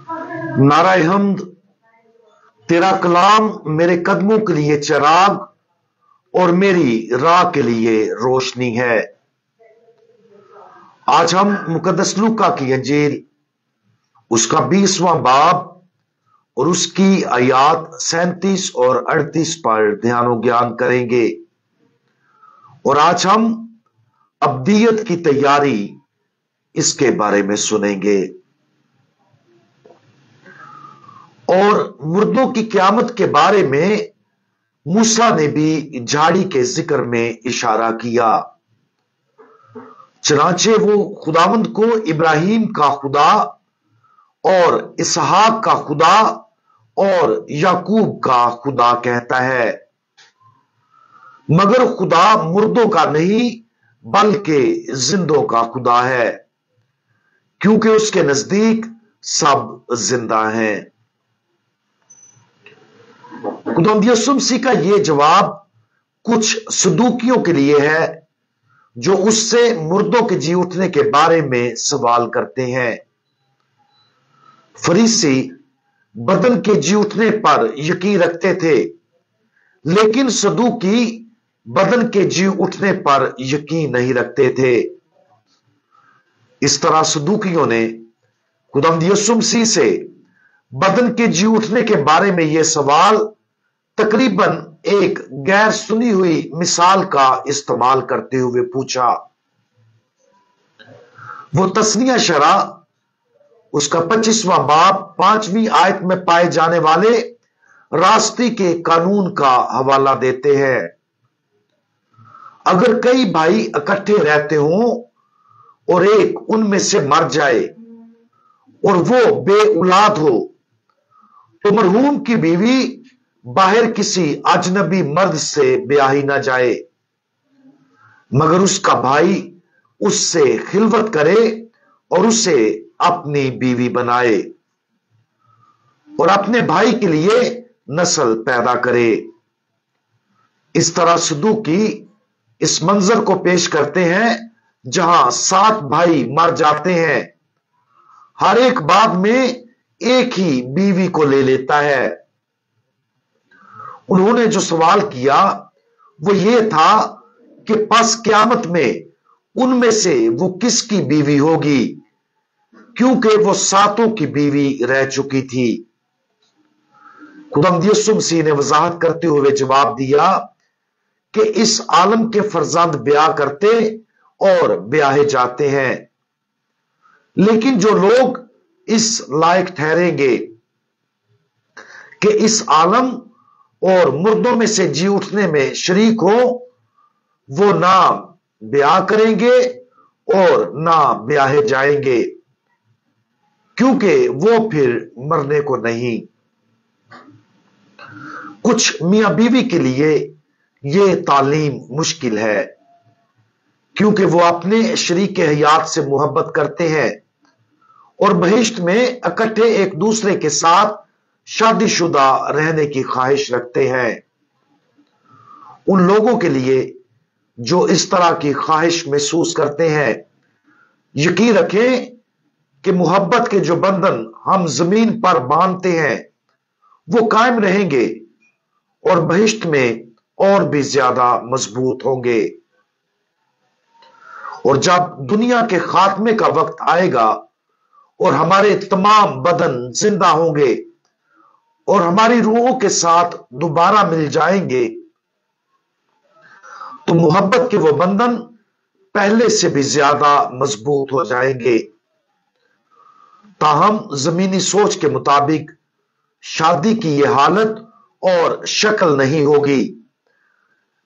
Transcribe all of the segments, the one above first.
नाराए हमद, तेरा कलाम मेरे कदमों के लिए चिराग और मेरी राह के लिए रोशनी है। आज हम मुकद्दस लूका की अंजील उसका 20वां बाब और उसकी आयात 37 और 38 पर ध्यान ज्ञान करेंगे। और आज हम अब्दियत की तैयारी इसके बारे में सुनेंगे और मुर्दों की क़यामत के बारे में मूसा ने भी झाड़ी के जिक्र में इशारा किया। चनाचे वो खुदावंद को इब्राहिम का खुदा और इसहाक का खुदा और याकूब का खुदा कहता है, मगर खुदा मुर्दों का नहीं बल्कि जिंदों का खुदा है, क्योंकि उसके नजदीक सब जिंदा हैं। खुदावंद यीशु मसीह का यह जवाब कुछ सदूकियों के लिए है जो उससे मुर्दों के जी उठने के बारे में सवाल करते हैं। फरीसी बदन के जी उठने पर यकीन रखते थे, लेकिन सदूकी बदन के जी उठने पर यकीन नहीं रखते थे। इस तरह सदूकियों ने खुदावंद यीशु मसीह से बदन के जी उठने के बारे में यह सवाल तकरीबन एक गैर सुनी हुई मिसाल का इस्तेमाल करते हुए पूछा। वो तस्निया शरा उसका 25वां बाब 5वीं आयत में पाए जाने वाले रास्ते के कानून का हवाला देते हैं। अगर कई भाई इकट्ठे रहते हों और एक उनमें से मर जाए और वो बेऔलाद हो, तो मरहूम की बीवी बाहर किसी अजनबी मर्द से ब्याही ना जाए, मगर उसका भाई उससे खिलवत करे और उसे अपनी बीवी बनाए और अपने भाई के लिए नस्ल पैदा करे। इस तरह सदूकी इस मंजर को पेश करते हैं जहां 7 भाई मर जाते हैं, हर एक बाद में एक ही बीवी को ले लेता है। उन्होंने जो सवाल किया वो ये था कि पस क़यामत में उनमें से वो किसकी बीवी होगी, क्योंकि वो 7 की बीवी रह चुकी थी। खुदावंद यीशु मसीह ने वजाहत करते हुए जवाब दिया कि इस आलम के फरजंद ब्याह करते और ब्याहे जाते हैं, लेकिन जो लोग इस लायक ठहरेंगे कि इस आलम और मुर्दों में से जी उठने में शरीक हो, वो ना ब्याह करेंगे और ना ब्याहे जाएंगे, क्योंकि वो फिर मरने को नहीं। कुछ मियां बीवी के लिए यह तालीम मुश्किल है, क्योंकि वो अपने शरीक हयात से मोहब्बत करते हैं और बहिश्त में इकट्ठे एक दूसरे के साथ शादीशुदा रहने की ख्वाहिश रखते हैं। उन लोगों के लिए जो इस तरह की ख्वाहिश महसूस करते हैं, यकीन रखें कि मोहब्बत के जो बंधन हम जमीन पर बांधते हैं वो कायम रहेंगे और बहिश्त में और भी ज्यादा मजबूत होंगे। और जब दुनिया के खात्मे का वक्त आएगा और हमारे तमाम बदन जिंदा होंगे और हमारी रूहों के साथ दोबारा मिल जाएंगे, तो मोहब्बत के वो बंधन पहले से भी ज्यादा मजबूत हो जाएंगे। ताहम जमीनी सोच के मुताबिक शादी की यह हालत और शक्ल नहीं होगी,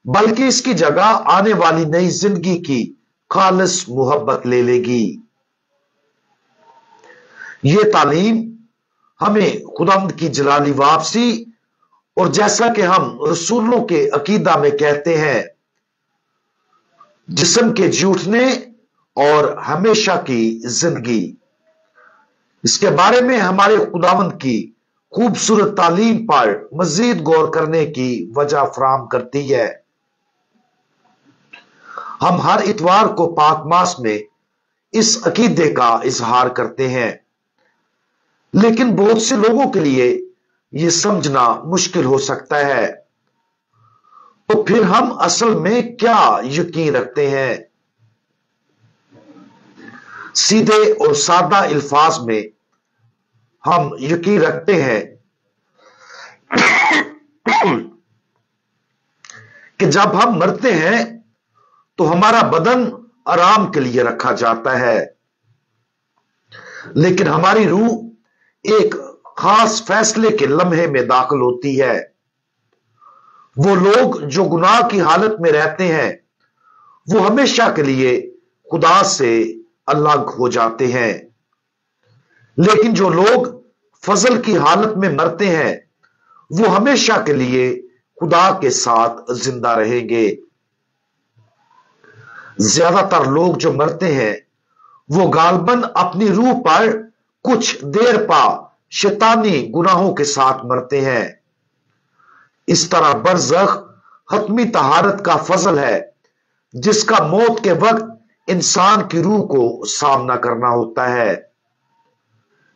बल्कि इसकी जगह आने वाली नई जिंदगी की खालिस मोहब्बत ले लेगी। यह तालीम हमें खुदावंद की जलाली वापसी और जैसा कि हम रसूलों के अकीदा में कहते हैं, जिस्म के झूठने और हमेशा की जिंदगी, इसके बारे में हमारे खुदावंद की खूबसूरत तालीम पर मजीद गौर करने की वजह फराहम करती है। हम हर इतवार को पाक मास में इस अकीदे का इजहार करते हैं, लेकिन बहुत से लोगों के लिए यह समझना मुश्किल हो सकता है। तो फिर हम असल में क्या यकीन रखते हैं? सीधे और सादा अल्फाज में हम यकीन रखते हैं कि जब हम मरते हैं तो हमारा बदन आराम के लिए रखा जाता है, लेकिन हमारी रूह एक खास फैसले के लम्हे में दाखिल होती है। वो लोग जो गुनाह की हालत में रहते हैं वो हमेशा के लिए खुदा से अलग हो जाते हैं, लेकिन जो लोग फजल की हालत में मरते हैं वो हमेशा के लिए खुदा के साथ जिंदा रहेंगे। ज्यादातर लोग जो मरते हैं वो गालबन अपनी रूह पर कुछ देर पा शैतानी गुनाहों के साथ मरते हैं। इस तरह बरज़ख हतमी तहारत का फजल है जिसका मौत के वक्त इंसान की रूह को सामना करना होता है।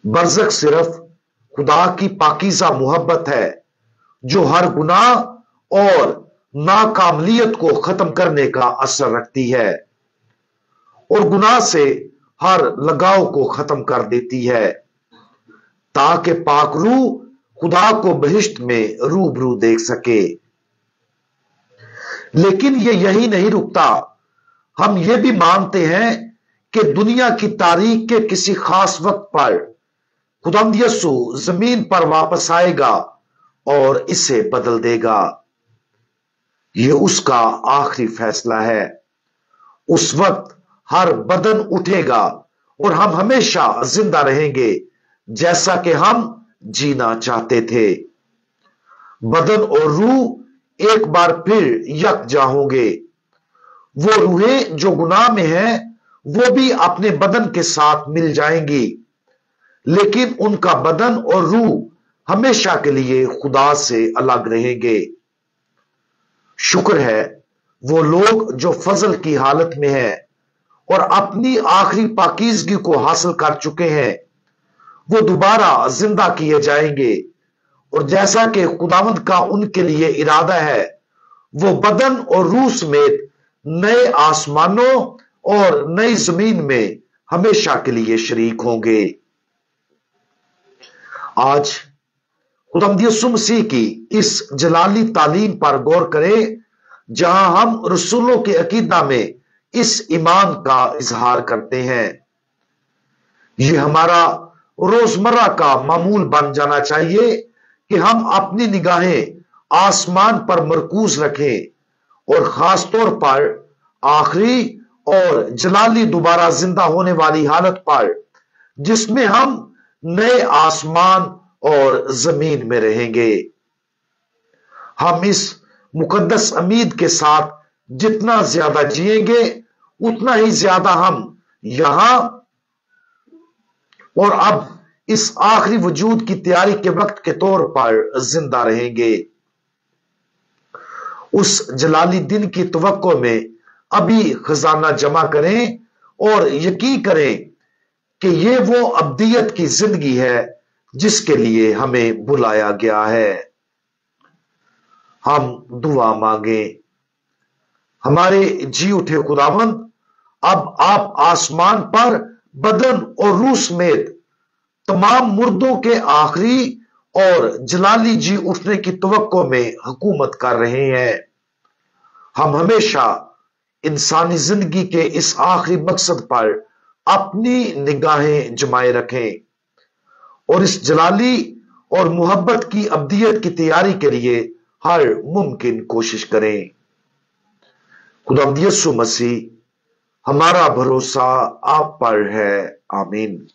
बरज़ख सिर्फ खुदा की पाकीज़ा मोहब्बत है जो हर गुनाह और नाकामलियत को खत्म करने का असर रखती है और गुनाह से हर लगाव को खत्म कर देती है, ताकि पाक रूह खुदा को बहिश्त में रूबरू देख सके। लेकिन ये यही नहीं रुकता, हम ये भी मानते हैं कि दुनिया की तारीख के किसी खास वक्त पर खुदावंद यीशु जमीन पर वापस आएगा और इसे बदल देगा। यह उसका आखिरी फैसला है। उस वक्त हर बदन उठेगा और हम हमेशा जिंदा रहेंगे जैसा कि हम जीना चाहते थे। बदन और रूह एक बार फिर यकजा होंगे। वो रूहें जो गुनाह में हैं वो भी अपने बदन के साथ मिल जाएंगी, लेकिन उनका बदन और रूह हमेशा के लिए खुदा से अलग रहेंगे। शुक्र है वो लोग जो फजल की हालत में हैं और अपनी आखिरी पाकीज़गी को हासिल कर चुके हैं, वो दोबारा जिंदा किए जाएंगे और जैसा कि खुदावंद का उनके लिए इरादा है वो बदन और रूह समेत नए आसमानों और नई जमीन में हमेशा के लिए शरीक होंगे। आज खुदावंद यीशु मसीह की इस जलाली तालीम पर गौर करें जहां हम रसूलों के अकीदा में इस ईमान का इजहार करते हैं। यह हमारा रोजमर्रा का मामूल बन जाना चाहिए कि हम अपनी निगाहें आसमान पर मरकूज रखें और खास तौर पर आखिरी और जलाली दोबारा जिंदा होने वाली हालत पर, जिसमें हम नए आसमान और जमीन में रहेंगे। हम इस मुकद्दस उम्मीद के साथ जितना ज्यादा जिएंगे उतना ही ज्यादा हम यहां और अब इस आखिरी वजूद की तैयारी के वक्त के तौर पर जिंदा रहेंगे। उस जलाली दिन की तवक्को में अभी खजाना जमा करें और यकीन करें कि ये वो अब्दियत की जिंदगी है जिसके लिए हमें बुलाया गया है। हम दुआ मांगे। हमारे जी उठे खुदावंद, अब आप आसमान पर बदन और रूह समेत तमाम मुर्दों के आखिरी और जलाली जी उठने की तवक्को में हुकूमत कर रहे हैं। हम हमेशा इंसानी जिंदगी के इस आखिरी मकसद पर अपनी निगाहें जमाए रखें और इस जलाली और मोहब्बत की अब्दियत की तैयारी के लिए हर मुमकिन कोशिश करें। खुदावंद यीशु मसीह, हमारा भरोसा आप पर है। आमीन।